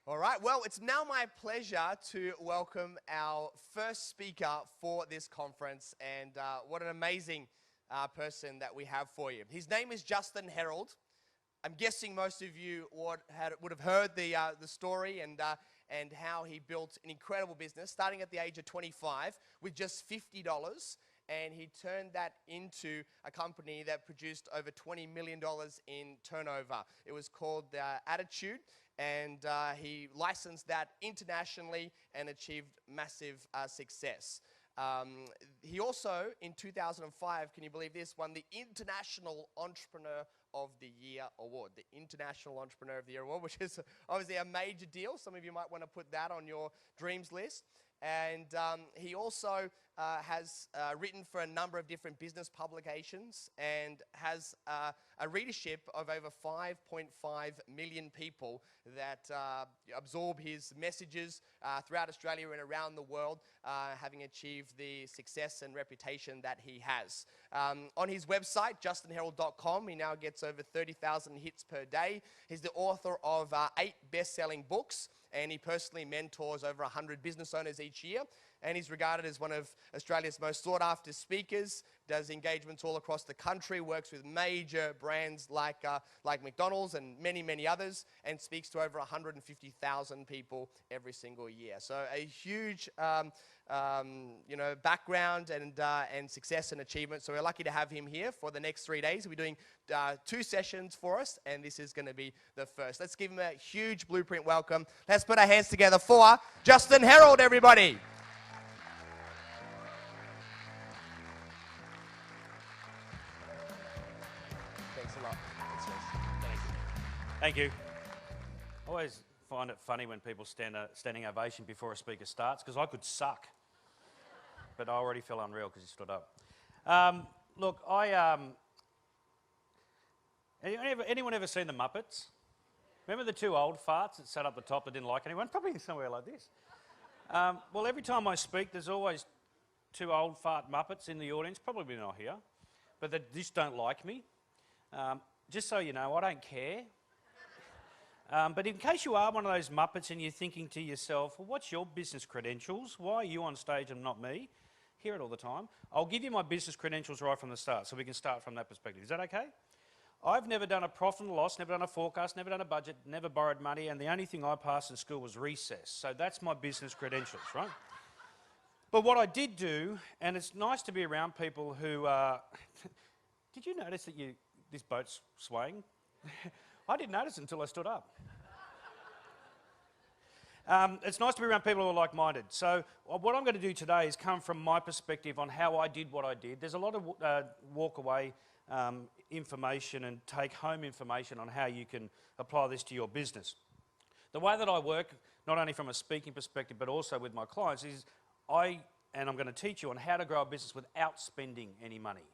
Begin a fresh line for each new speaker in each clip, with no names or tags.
All right, well, it's now my pleasure to welcome our first speaker for this conference, and what an amazing person that we have for you. His name is Justin Herald. I'm guessing most of you would have heard the story and how he built an incredible business, starting at the age of 25 with just $50, and he turned that into a company that produced over $20 million in turnover. It was called Attitude, and he licensed that internationally and achieved massive success. He also, in 2005, can you believe this, won the International Entrepreneur of the Year Award. The International Entrepreneur of the Year Award, which is obviously a major deal. Some of you might want to put that on your dreams list. And he also has written for a number of different business publications and has a readership of over 5.5 million people that absorb his messages throughout Australia and around the world, having achieved the success and reputation that he has. On his website, justinherald.com, he now gets over 30,000 hits per day. He's the author of 8 best-selling books, and he personally mentors over 100 business owners each year. And he's regarded as one of Australia's most sought-after speakers, does engagements all across the country, works with major brands like McDonald's and many, many others, and speaks to over 150,000 people every single year. So a huge background and success and achievement. So we're lucky to have him here for the next 3 days. We'll be doing 2 sessions for us, and this is going to be the first. Let's give him a huge blueprint welcome. Let's put our hands together for Justin Herald, everybody. Thanks a lot.
Thank you. I always find it funny when people stand a standing ovation before a speaker starts, because I could suck. But I already feel unreal because he stood up. Look, anyone ever seen the Muppets? Remember the 2 old farts that sat up the top that didn't like anyone? Probably somewhere like this. Well, every time I speak, there's always 2 old fart Muppets in the audience, probably not here, but they just don't like me. Just so you know, I don't care. But in case you are one of those Muppets and you're thinking to yourself, well, what's your business credentials? Why are you on stage and not me? Hear it all the time. I'll give you my business credentials right from the start, so we can start from that perspective. Is that okay? I've never done a profit and loss, never done a forecast, never done a budget, never borrowed money, and the only thing I passed in school was recess. So that's my business credentials, right? But what I did do, and it's nice to be around people who did you notice that this boat's swaying? I didn't notice it until I stood up. It's nice to be around people who are like-minded. So what I'm going to do today is come from my perspective on how I did what I did. There's a lot of walk-away information and take-home information on how you can apply this to your business. The way that I work, not only from a speaking perspective, but also with my clients, is I'm going to teach you on how to grow a business without spending any money.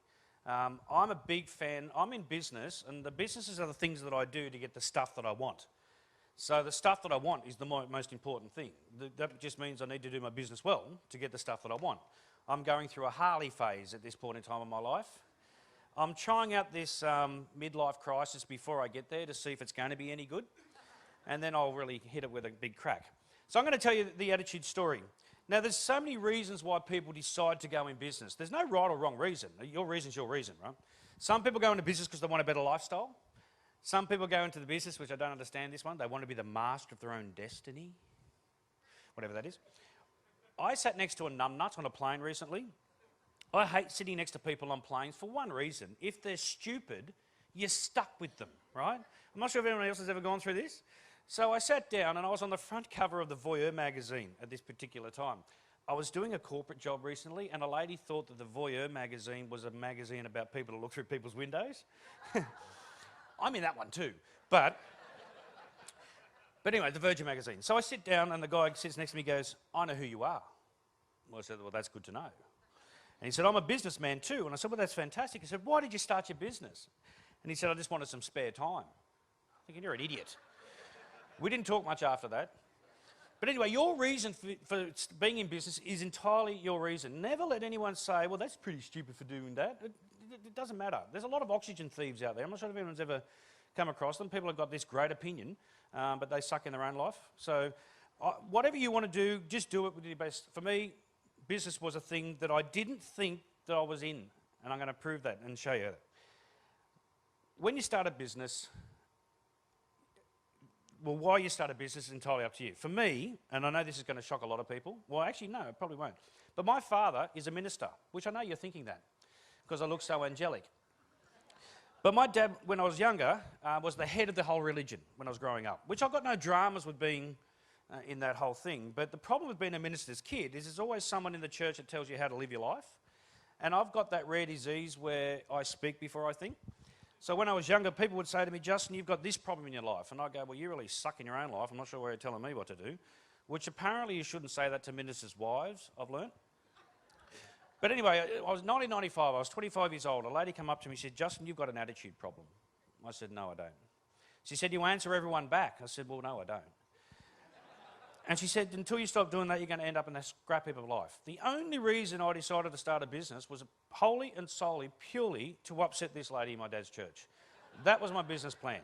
I'm a big fan. I'm in business, and the businesses are the things that I do to get the stuff that I want. So the stuff that I want is the most important thing. That just means I need to do my business well to get the stuff that I want. I'm going through a Harley phase at this point in time in my life. I'm trying out this midlife crisis before I get there to see if it's going to be any good, and then I'll really hit it with a big crack. So I'm going to tell you the attitude story. Now, there's so many reasons why people decide to go in business. There's no right or wrong reason. Your reason's your reason, right? Some people go into business because they want a better lifestyle. Some people go into the business, which I don't understand this one, they want to be the master of their own destiny, whatever that is. I sat next to a numbnut on a plane recently. I hate sitting next to people on planes for one reason. If they're stupid, you're stuck with them, right? I'm not sure if anyone else has ever gone through this. So I sat down and I was on the front cover of the Voyeur magazine at this particular time. I was doing a corporate job recently, and a lady thought that the Voyeur magazine was a magazine about people to look through people's windows. I'm in that one too, but anyway, the Virgin magazine. So I sit down and the guy sits next to me and goes, I know who you are. Well, I said, well, that's good to know. And he said, I'm a businessman too. And I said, well, that's fantastic. He said, why did you start your business? And he said, I just wanted some spare time. I'm thinking, you're an idiot. We didn't talk much after that. But anyway, your reason for being in business is entirely your reason. Never let anyone say, well, that's pretty stupid for doing that. It doesn't matter. There's a lot of oxygen thieves out there. I'm not sure if anyone's ever come across them. People have got this great opinion, but they suck in their own life. So whatever you want to do, just do it with your best. For me, business was a thing that I didn't think that I was in, and I'm going to prove that and show you that. When you start a business, well, why you start a business is entirely up to you. For me, and I know this is going to shock a lot of people, well, actually, no, it probably won't. But my father is a minister, which I know you're thinking that, because I look so angelic. But my dad, when I was younger, was the head of the whole religion when I was growing up, which I've got no dramas with being in that whole thing. But the problem with being a minister's kid is there's always someone in the church that tells you how to live your life. And I've got that rare disease where I speak before I think. So when I was younger, people would say to me, Justin, you've got this problem in your life. And I'd go, well, you really suck in your own life. I'm not sure why you're telling me what to do. Which apparently you shouldn't say that to ministers' wives, I've learnt. But anyway, I was 1995, I was 25 years old. A lady came up to me and said, Justin, you've got an attitude problem. I said, no, I don't. She said, you answer everyone back. I said, well, no, I don't. And she said, until you stop doing that, you're going to end up in a scrap heap of life. The only reason I decided to start a business was wholly and solely, purely to upset this lady in my dad's church. That was my business plan.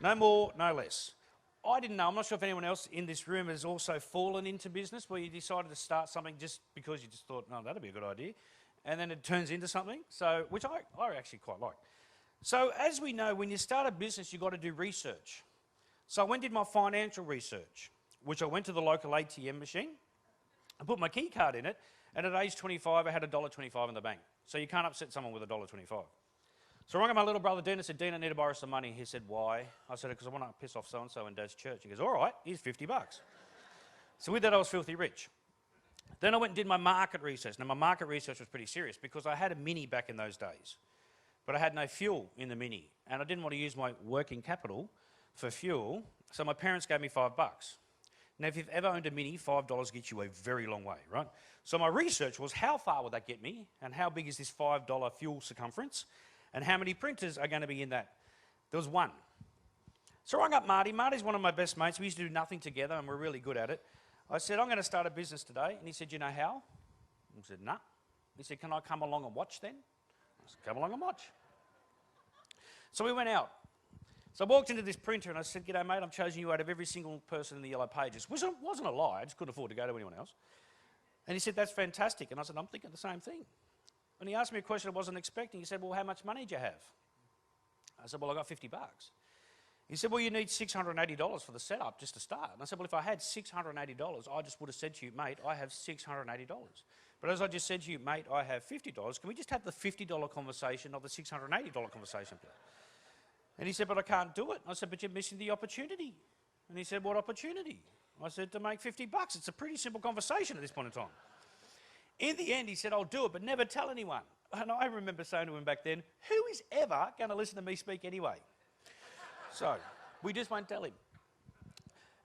No more, no less. I didn't know, I'm not sure if anyone else in this room has also fallen into business where you decided to start something just because you just thought, no, that'd be a good idea. And then it turns into something, so which I actually quite like. So as we know, when you start a business, you've got to do research. So I went and did my financial research, which I went to the local ATM machine, I put my key card in it, and at age 25, I had $1.25 in the bank. So you can't upset someone with $1.25. So I rang up my little brother Dean and said, Dean, I need to borrow some money. He said, why? I said, because I want to piss off so-and-so in Dad's church. He goes, all right, here's $50. So with that, I was filthy rich. Then I went and did my market research. Now, my market research was pretty serious because I had a Mini back in those days, but I had no fuel in the Mini, and I didn't want to use my working capital for fuel, so my parents gave me $5. Now, if you've ever owned a Mini, $5 gets you a very long way, right? So my research was, how far would that get me, and how big is this $5 fuel circumference, and how many printers are going to be in that? There was one. So I rang up Marty. Marty's one of my best mates. We used to do nothing together, and we're really good at it. I said, I'm going to start a business today. And he said, you know how? I said, nah. He said, can I come along and watch then? I said, come along and watch. So we went out. So I walked into this printer and I said, g'day mate, I'm choosing you out of every single person in the yellow pages. Which wasn't a lie, I just couldn't afford to go to anyone else. And he said, that's fantastic. And I said, I'm thinking the same thing. And he asked me a question I wasn't expecting. He said, well, how much money do you have? I said, well, I got $50. He said, well, you need $680 for the setup just to start. And I said, well, if I had $680, I just would have said to you, mate, I have $680. But as I just said to you, mate, I have $50. Can we just have the $50 conversation, not the $680 conversation, please? And he said, but I can't do it. I said, but you're missing the opportunity. And he said, what opportunity? I said, to make $50. It's a pretty simple conversation at this point in time. In the end, he said, I'll do it, but never tell anyone. And I remember saying to him back then, who is ever going to listen to me speak anyway? So we just won't tell him.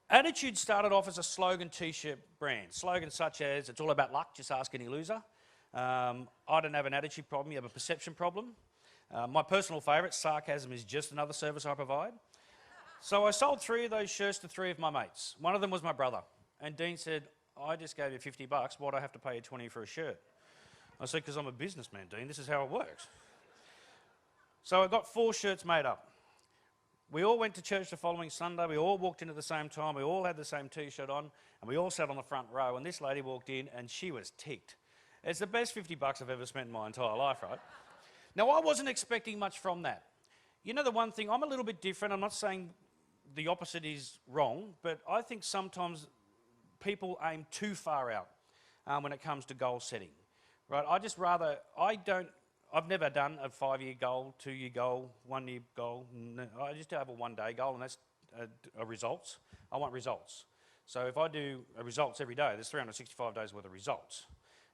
Attitude started off as a slogan t-shirt brand. Slogans such as, it's all about luck, just ask any loser. I don't have an attitude problem, you have a perception problem. My personal favourite, sarcasm is just another service I provide. So I sold 3 of those shirts to 3 of my mates. One of them was my brother. And Dean said, I just gave you $50, why do I have to pay you $20 for a shirt? I said, because I'm a businessman, Dean, this is how it works. So I got 4 shirts made up. We all went to church the following Sunday, we all walked in at the same time, we all had the same t-shirt on, and we all sat on the front row, and this lady walked in and she was ticked. It's the best $50 I've ever spent in my entire life, right? Now, I wasn't expecting much from that. You know, the one thing, I'm a little bit different. I'm not saying the opposite is wrong, but I think sometimes people aim too far out when it comes to goal setting, right? I've never done a 5-year goal, 2-year goal, 1-year goal. No, I just have a 1-day goal, and that's results. I want results. So if I do results every day, there's 365 days worth of results.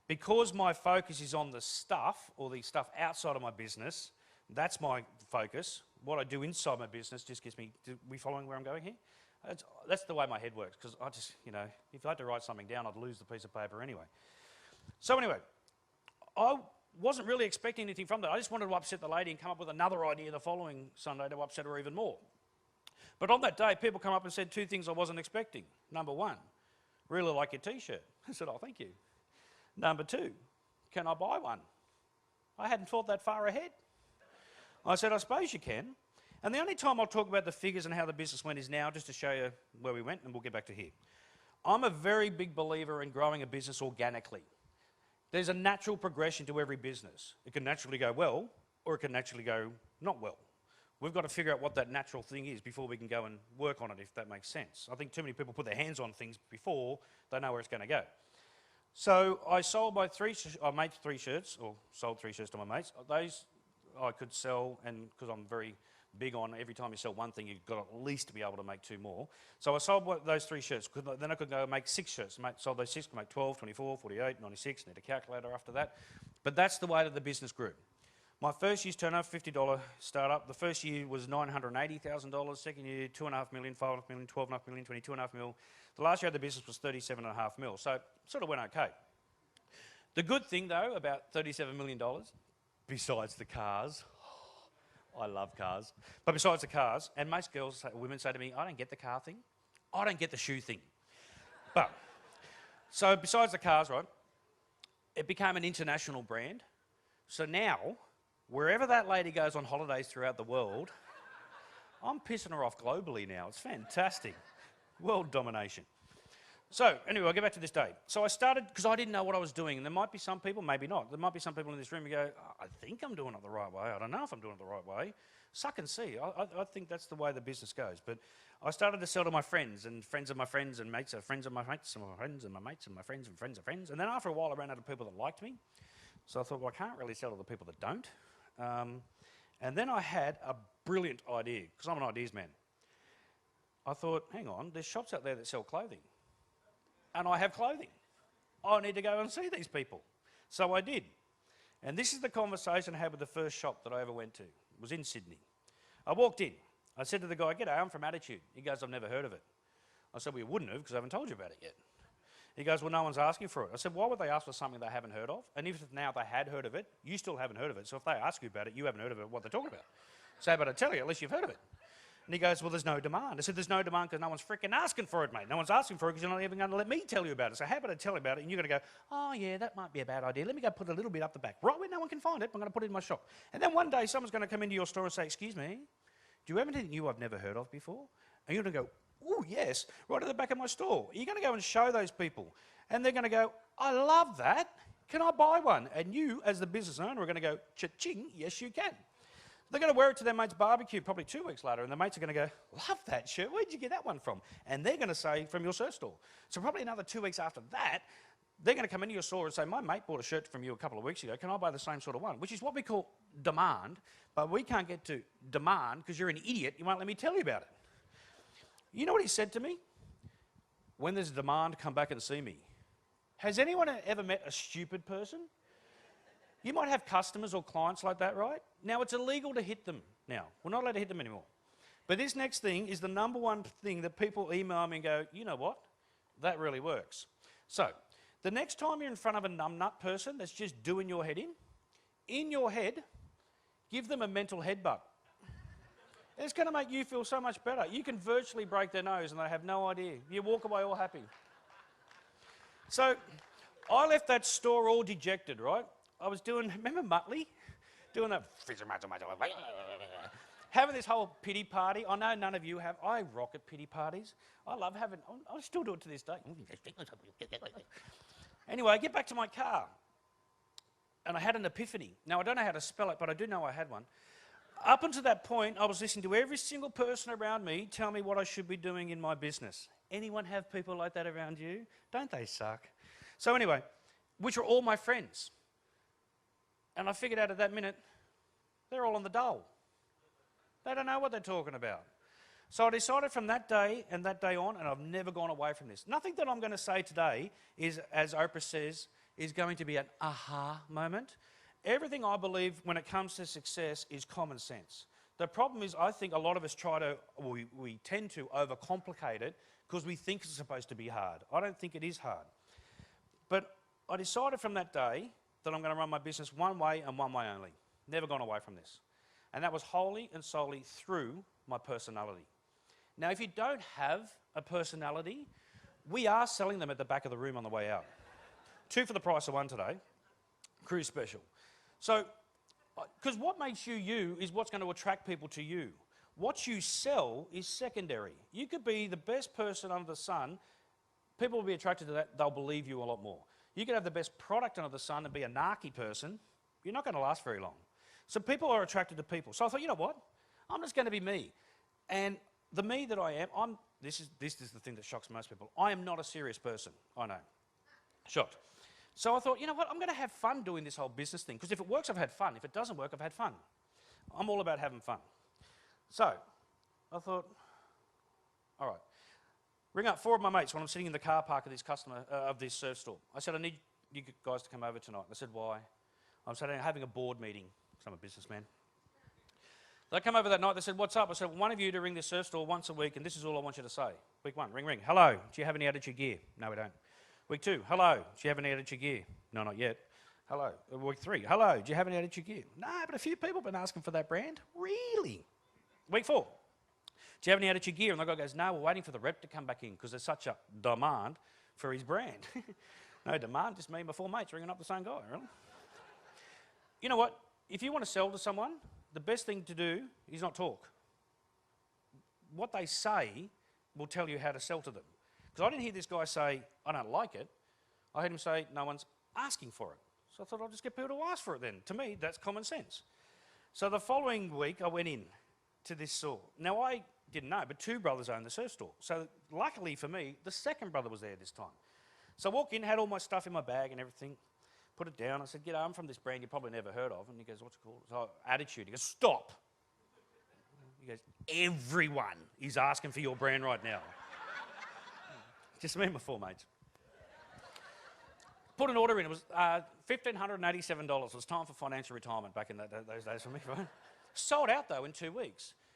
Because my focus is on the stuff, or the stuff outside of my business, that's my focus. What I do inside my business just gives me, are we following where I'm going here? That's the way my head works, because I just, you know, if I had to write something down, I'd lose the piece of paper anyway. So anyway, I wasn't really expecting anything from that. I just wanted to upset the lady and come up with another idea the following Sunday to upset her even more. But on that day, people come up and said 2 things I wasn't expecting. Number 1, really like your t-shirt. I said, oh, thank you. Number 2, can I buy one? I hadn't thought that far ahead. I said, I suppose you can. And the only time I'll talk about the figures and how the business went is now, just to show you where we went, and we'll get back to here. I'm a very big believer in growing a business organically. There's a natural progression to every business. It can naturally go well, or it can naturally go not well. We've got to figure out what that natural thing is before we can go and work on it, if that makes sense. I think too many people put their hands on things before they know where it's going to go. So I made 3 shirts, or sold 3 shirts to my mates. Those I could sell, and because I'm very big on every time you sell one thing, you've got at least to be able to make 2 more. So I sold those 3 shirts. Then I could go make 6 shirts. Sold those 6, could make 12, 24, 48, 96, need a calculator after that. But that's the way that the business grew. My first year's turnover, $50 startup. The first year was $980,000. Second year, $2.5 million, $5.5 million, $12.5 million, $22.5 million. The last year of the business was $37.5 million. So it sort of went okay. The good thing, though, about $37 million, besides the cars, I love cars, but besides the cars, and most women say to me, I don't get the car thing, I don't get the shoe thing. But, so besides the cars, right, it became an international brand. So now, wherever that lady goes on holidays throughout the world, I'm pissing her off globally now. It's fantastic. World domination. So, anyway, I'll get back to this day. So I started, because I didn't know what I was doing, and there might be some people, maybe not, there might be some people in this room who go, I think I'm doing it the right way, I don't know if I'm doing it the right way. Suck and see. I think that's the way the business goes. But I started to sell to my friends, and friends of my friends, and mates of friends of my mates, and my friends, and my mates, and my friends, and friends of friends. And then after a while, I ran out of people that liked me. So I thought, well, I can't really sell to the people that don't. And then I had a brilliant idea, because I'm an ideas man. I thought, hang on, there's shops out there that sell clothing. And I have clothing. I need to go and see these people. So I did. And this is the conversation I had with the first shop that I ever went to. It was in Sydney. I walked in. I said to the guy, "G'day, I'm from Attitude." He goes, "I've never heard of it." I said, "Well, you wouldn't have because I haven't told you about it yet." He goes, "Well, no one's asking for it." I said, "Why would they ask for something they haven't heard of? And if now they had heard of it, you still haven't heard of it. So if they ask you about it, you haven't heard of it, what they're talking about. So but I tell you, at least you've heard of it." And he goes, "Well, there's no demand." I said, "There's no demand because no one's freaking asking for it, mate. No one's asking for it because you're not even going to let me tell you about it. So how about I tell you about it and you're going to go, oh, yeah, that might be a bad idea. Let me go put a little bit up the back. Right where no one can find it, I'm going to put it in my shop." And then one day someone's going to come into your store and say, "Excuse me, do you have anything new I've never heard of before?" And you're going to go, "Oh, yes, right at the back of my store." You're going to go and show those people. And they're going to go, "I love that. Can I buy one?" And you, as the business owner, are going to go, "Cha-ching, yes, you can." They're going to wear it to their mate's barbecue probably 2 weeks later, and the mates are going to go, "Love that shirt. Where'd you get that one from?" And they're going to say, "From your shirt store." So probably another 2 weeks after that, they're going to come into your store and say, "My mate bought a shirt from you a couple of weeks ago. Can I buy the same sort of one?" Which is what we call demand, but we can't get to demand because you're an idiot. You won't let me tell you about it. You know what he said to me? "When there's demand, come back and see me." Has anyone ever met a stupid person? You might have customers or clients like that, right? Now, it's illegal to hit them now. We're not allowed to hit them anymore. But this next thing is the number one thing that people email me and go, "You know what? That really works." So, the next time you're in front of a numbnut person that's just doing your head in your head, give them a mental headbutt. It's going to make you feel so much better. You can virtually break their nose and they have no idea. You walk away all happy. So, I left that store all dejected, right? I was doing, remember Muttley? Doing that, having this whole pity party. I know none of you have. I rock at pity parties. I love having, I still do it to this day. Anyway, I get back to my car. And I had an epiphany. Now, I don't know how to spell it, but I do know I had one. Up until that point, I was listening to every single person around me tell me what I should be doing in my business. Anyone have people like that around you? Don't they suck? So anyway, which are all my friends. And I figured out at that minute, they're all on the dole. They don't know what they're talking about. So I decided from that day and that day on, and I've never gone away from this. Nothing that I'm going to say today is, as Oprah says, is going to be an aha moment. Everything I believe when it comes to success is common sense. The problem is I think a lot of us we tend to overcomplicate it because we think it's supposed to be hard. I don't think it is hard. But I decided from that day that I'm going to run my business one way and one way only. Never gone away from this. And that was wholly and solely through my personality. Now, if you don't have a personality, we are selling them at the back of the room on the way out. 2 for the price of 1 today. Cruise special. So, because what makes you you is what's going to attract people to you. What you sell is secondary. You could be the best person under the sun. People will be attracted to that. They'll believe you a lot more. You could have the best product under the sun and be a narky person. You're not going to last very long. So people are attracted to people. So I thought, you know what? I'm just going to be me. And the me that I am, this is the thing that shocks most people. I am not a serious person. I know. Shocked. So I thought, you know what? I'm going to have fun doing this whole business thing. Because if it works, I've had fun. If it doesn't work, I've had fun. I'm all about having fun. So I thought, all right. Ring up 4 of my mates when I'm sitting in the car park of this surf store. I said, I need you guys to come over tonight. They said, why? I'm having a board meeting because I'm a businessman. They come over that night. They said, what's up? I said, one of you to ring this surf store once a week, and this is all I want you to say. Week 1, ring, ring. Hello, do you have any attitude gear? No, we don't. Week 2, hello, do you have any attitude gear? No, not yet. Hello. Week 3, hello, do you have any attitude gear? No, but a few people have been asking for that brand. Really? Week 4, do you have any attitude gear? And the guy goes, no, we're waiting for the rep to come back in because there's such a demand for his brand. No demand, just me and my 4 mates ringing up the same guy, really. You know what? If you want to sell to someone, the best thing to do is not talk. What they say will tell you how to sell to them. Because I didn't hear this guy say, I don't like it. I heard him say, no one's asking for it. So I thought, I'll just get people to ask for it then. To me, that's common sense. So the following week, I went in to this store. Now, I didn't know, but 2 brothers owned the surf store. So luckily for me, the second brother was there this time. So I walked in, had all my stuff in my bag and everything, put it down. I said, I'm from this brand you probably never heard of. And he goes, what's it called? So, Attitude. He goes, stop. He goes, everyone is asking for your brand right now. Just me and my 4 mates. Put an order in. It was $1,587. It was time for financial retirement back in those days for me, right? Sold out, though, in 2 weeks.